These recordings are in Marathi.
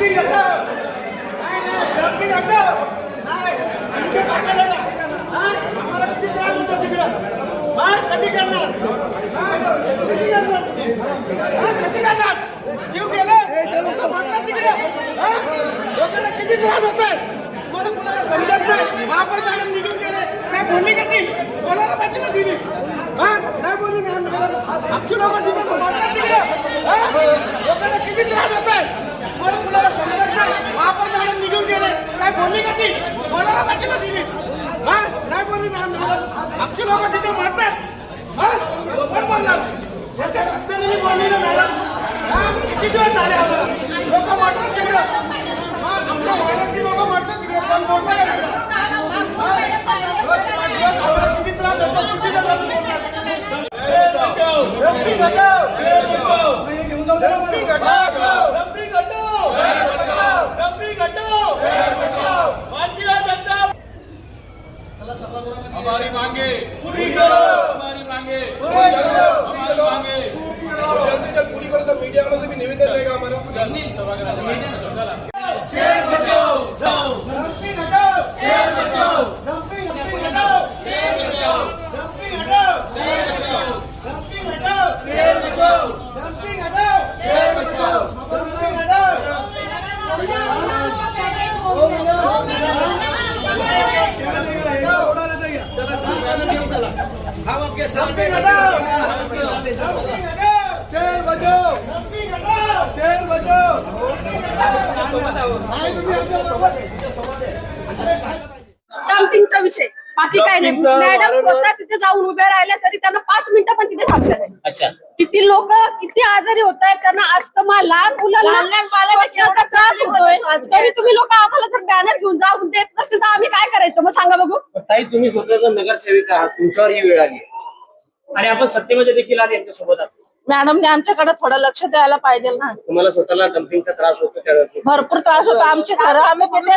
किती त्रास होत आहे मला कुणाला समजत नाही. महापौर मॅडम निघून गेले काय बोलली का ती बोलायला पाहिजे ना तिने. नाही बोलली मॅडम आमची लोकांची लोकांना किती त्रास होत आहे मला कुणाला समजत नाही. महापौर मॅडम निघून गेले काय बोलली का ती बोलायला पाहिजे ना तिने. नाही बोलली मॅडम आमची लोक तिथे मारतात. कोण बोलणार याच्या शब्दाने मी बोलली ना मॅडम. किती दिवस झाले आम्हाला लोक मारतात तिकडं. आमच्या वाड्यातली लोक मारतात तिकडे पण बोलतात किती त्रास होतो किती हमारी मांगे पूरी करो, हमारी मांगे पूरी करो, हमारी मांगे जल्द से जल्द पूरी करो. सब मीडिया वालों से भी निवेदन रहेगा हमारा. शेर बचाओ, डंपिंग हटाओ, शेर बचाओ, डंपिंग हटाओ, शेर बचाओ, डंपिंग हटाओ, शेर बचाओ, डंपिंग हटाओ, शेर बचाओ, डंपिंग हटाओ, शेर बचाओ, डंपिंग हटाओ. हम आपके साथ शेर बचाओ, शेर बचाओ. डम्पिंगचा विषय बाकी काय नाही. मॅडम स्वतः तिथे जाऊन उभ्या राहिल्या तरी त्यांना 5 मिनिटं पण तिथे थांबलं नाही. अच्छा, किती लोक किती आजारी होत आहेत, त्यांना अस्थमा, लहान मुलांना त्रास होतोय. तरी तुम्ही लोक आम्हाला जर बॅनर घेऊन जाऊन देत नसतील तर आम्ही काय करायचं मग सांगा बघू. ताई तुम्ही स्वतः नगरसेविका आहात, तुमच्यावर ही वेळ आली आणि आपण सत्तेमध्ये देखील आहात यांच्यासोबत आहात. मॅडमने आमच्याकडे थोडं लक्ष द्यायला पाहिजे ना. तुम्हाला स्वतःला डम्पिंगचा त्रास होतो त्यावेळी भरपूर त्रास होतो. आमचे घर आम्ही तिथे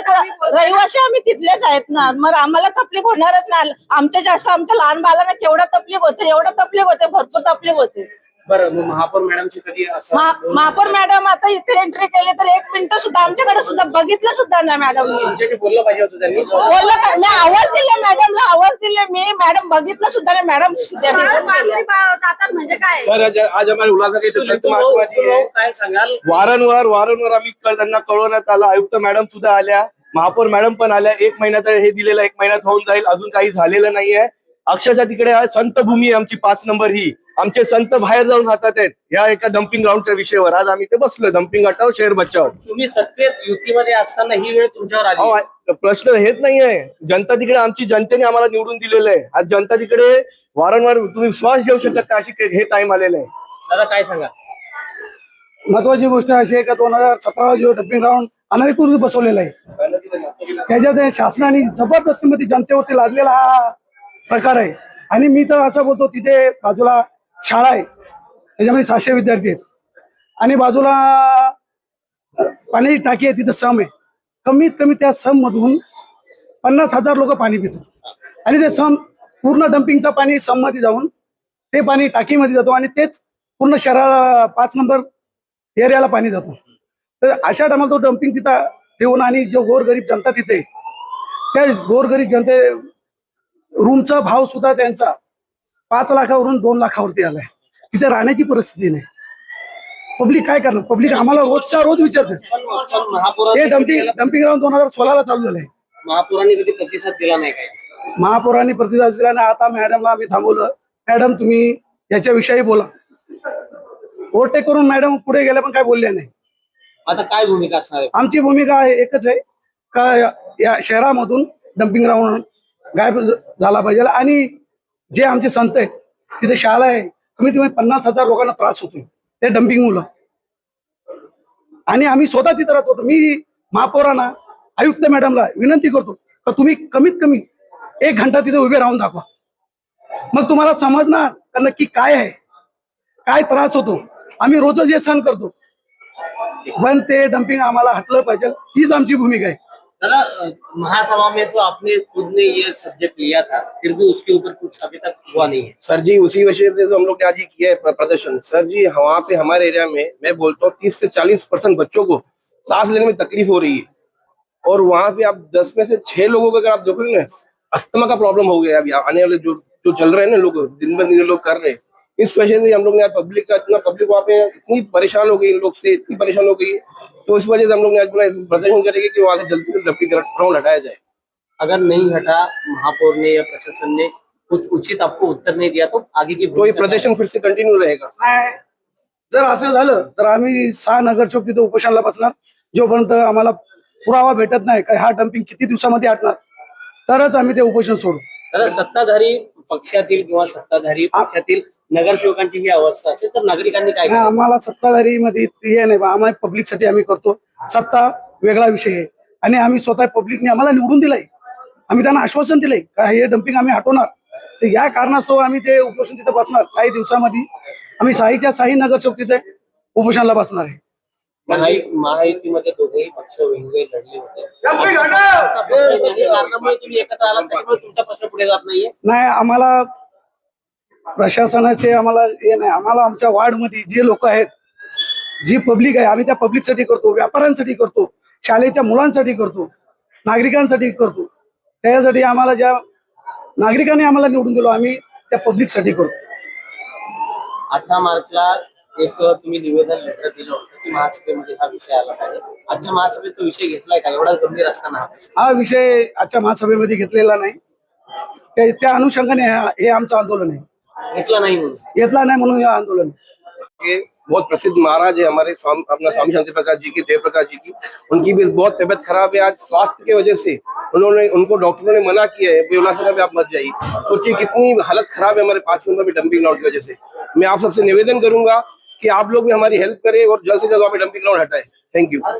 रहिवाशी आम्ही तिथलेच आहेत ना. मग आम्हाला तकलीफ होणारच नाही. आमच्या जास्त आमच्या लहान बाळांना केवढा तकलीफ होते, एवढं तकलीफ होते, भरपूर तकलीफ होते. बरं, मग महापौर मॅडमची कधी महापौर मॅडम आता इथे एंट्री केली तर 1 मिनिट सुद्धा आमच्याकडे सुद्धा बघितलं सुद्धा नाही मॅडमने. तुमच्याशी बोललं पाहिजे होतं त्यांनी. बोललं मी आवाज दिले मॅडमला, आवाज दिले मी. मॅडम बघितलं सुद्धा नाही. मॅडम जातात म्हणजे काय. सर आज हमारे उल्हासनगर काय सांगाल. वारंवार आम्ही त्यांना कळवण्यात आलं. आयुक्त मॅडम सुद्धा आल्या, महापौर मॅडम पण आल्या. 1 महिन्यात हे दिलेलं 1 महिन्यात होऊन जाईल, अजून काही झालेलं नाहीये. अक्षरशः तिकडे संत भूमी आहे आमची 5 नंबर ही. आमचे संत बाहेर जाऊन राहतात आहेत या एका डम्पिंग ग्राउंडच्या विषयावर. आज आम्ही ते बसलो. डम्पिंग हटाव, शहर बचाव. तुम्ही सत्तेत युतीमध्ये असताना ही वेळ तुमच्यावर आली. प्रश्न हेच नाहीये. जनता तिकडे आमची, जनतेने आम्हाला निवडून दिलेलं आहे. आज जनता तिकडे वारंवार तुम्ही श्वास घेऊ शकत का, अशी हे टाइम आलेलं आहे. दादा काय सांगा. महत्वाची गोष्ट अशी आहे का 2017 जो डम्पिंग ग्राउंड अनधिकृत बसवलेला आहे, त्याच्यात शासनाने जबरदस्तीमध्ये जनतेवरती लादलेला हा प्रकार आहे. आणि मी तर असं बोलतो, तिथे बाजूला शाळा आहे, त्याच्यामध्ये 600 विद्यार्थी आहेत आणि बाजूला पाण्याची टाकी आहे, तिथं सम आहे. कमीत कमी त्या सम मधून 50,000 लोक पाणी पितात आणि ते सम पूर्ण डम्पिंगचं पाणी सम मध्ये जाऊन ते पाणी टाकीमध्ये जातो आणि तेच पूर्ण शहराला 5 नंबर एरियाला पाणी जातो. तर अशा टायमाला तो डम्पिंग तिथं ठेवून आणि जो गोरगरीब जनता तिथे, त्या गोरगरीब जनते रूमचा भाव सुद्धा त्यांचा 5 लाखावरून 2 लाखावरती आलाय. तिथे राहण्याची परिस्थिती नाही. पब्लिक काय करणार. पब्लिक आम्हाला रोजच्या रोज विचारते. हे डम्पिंग ग्राउंड 2016 ला चालू झालंय. महापौरांनी कधी प्रतिसाद दिला नाही काय. महापौरांनी प्रतिसाद दिला नाही. आता मॅडमला आम्ही थांबवलं. मॅडम तुम्ही याच्याविषयी बोला. ओव्हरटेक करून मॅडम पुढे गेल्या पण काय बोलले नाही. आता काय भूमिका असणार आहे. आमची भूमिका आहे एकच आहे का या शहरामधून डम्पिंग ग्राउंड गायब झाला पाहिजे. आणि जे आमचे संत आहेत तिथे शाळा आहे, कमीत कमी 50,000 लोकांना त्रास होतोय ते डम्पिंग मुलं. आणि आम्ही स्वतः तिथे राहतो. मी महापौरांना, आयुक्त मॅडमला विनंती करतो का तुम्ही कमीत कमी 1 घंटा तिथे उभे राहून दाखवा. मग तुम्हाला समजणार का नक्की काय आहे, काय त्रास होतो. आम्ही रोजच हे सहन करतो, पण ते डम्पिंग आम्हाला हटलं पाहिजे. हीच आमची भूमिका आहे. दादा, महासभा में तो आपने खुद ने ये सब्जेक्ट लिया था, फिर भी उसके ऊपर कुछ अभी तक हुआ नहीं है. सर जी उसी विषय से तो हम लोग ने आज ही किया है प्रदर्शन. सर जी वहाँ पे हमारे एरिया में मैं बोलता हूँ 30 से 40% बच्चों को सांस लेने में तकलीफ हो रही है। और वहां पे आप 10 में से 6 लोगों को अगर आप देखोगे ना, अस्थमा का प्रॉब्लम हो गया। अभी आने वाले जो जो चल रहे हैं ना, लोग दिन ब दिन लोग कर रहे हैं। इस वजह से हम लोग ने आज पब्लिक का इतना, पब्लिक वहाँ पे इतनी परेशान हो गई, इन लोग से इतनी परेशान हो गई, तो इस वजह से हम लोग ने आज अपना प्रदर्शन करेंगे कि वहां से जल्दी से डंपिंग ग्राउंड हटाया जाए। अगर नहीं हटा, महापौर ने या प्रशासन ने कुछ उचित आपको उत्तर नहीं दिया, तो आगे की तो ये भूमिका क्या प्रदर्शन फिर से कंटिन्यू रहेगा। नाही, जर असं झालं तर आम्ही 6 नगरसेवक तिथे उपोषणाला बसणार जोपर्यंत आम्हाला पुरावा भेटत नाही का हा डम्पिंग किती दिवसामध्ये हटणार, तरच आम्ही ते उपोषण सोडू. आहे? आता सत्ताधारी पक्षातील किंवा सत्ताधारी पक्षातील नगरसेवकांची ही अवस्था असेल तर नागरिकांनी काय नाही, करायचं? आम्हाला सत्ताधारी मध्ये हे नाही बा, आम्हाला पब्लिकसाठी आम्ही करतो. सत्ता वेगळा विषय आहे आणि आम्ही स्वतः पब्लिकने आम्हाला निवडून दिलंय. आम्ही त्यांना आश्वासन दिलंय का हे डम्पिंग आम्ही हटवणार. तर या कारणास्तव आम्ही ते उपोषण तिथे बसणार. काही दिवसामध्ये आम्ही 6 नगरसेवक तिथे उपोषणाला बसणार आहे. महायुतीमध्ये दोघेही पक्ष वेगवेगळे लढले होते. काही कारणामुळे तुम्ही एकत्र आलात, त्याच्यामुळे तुमचा प्रश्न पुढे जात नाहीये. नाही, आम्हाला प्रशासनाचे आम्हाला हे नाही. आम्हाला आमच्या वार्डमध्ये जे लोक आहेत, जी पब्लिक आहे, आम्ही त्या पब्लिकसाठी करतो, व्यापाऱ्यांसाठी करतो, शाळेच्या मुलांसाठी करतो, नागरिकांसाठी करतो. त्यासाठी आम्हाला ज्या नागरिकांनी आम्हाला निवडून दिलो आम्ही त्या पब्लिकसाठी करतो. 18 मार्चला एक तुम्ही निवेदन लेटर दिलं होतं की महासभेमध्ये हा विषय आला पाहिजे. आजच्या महासभेत तो विषय घेतलाय का? एवढा गंभीर असताना हा प्रश्न? हा विषय आजच्या महासभेमध्ये घेतलेला नाही. त्या अनुषंगाने हे आमचं आंदोलन आहे. घेतला नाही म्हणून. घेतला नाही म्हणून हे आंदोलन आहे. ये बहुत प्रसिद्ध महाराज है हमारे अपना स्वामी शांति प्रकाश जी की, जयप्रकाश जी की, उनकी भी बहुत तबियत खराब है। आज स्वास्थ्य की वजह से उनको डॉक्टरों ने मना किया है, बेउलासना में आप मत जाइए। सोचिए कितनी हालत खराब है हमारे 5 नंबर में डंपिंग ग्राउंड की वजह से। मैं आप सबसे निवेदन करूंगा कि आप लोग भी हमारी हेल्प करें और जल्द से जल्द वहाँ पे डंपिंग ग्राउंड हटाए। Thank you.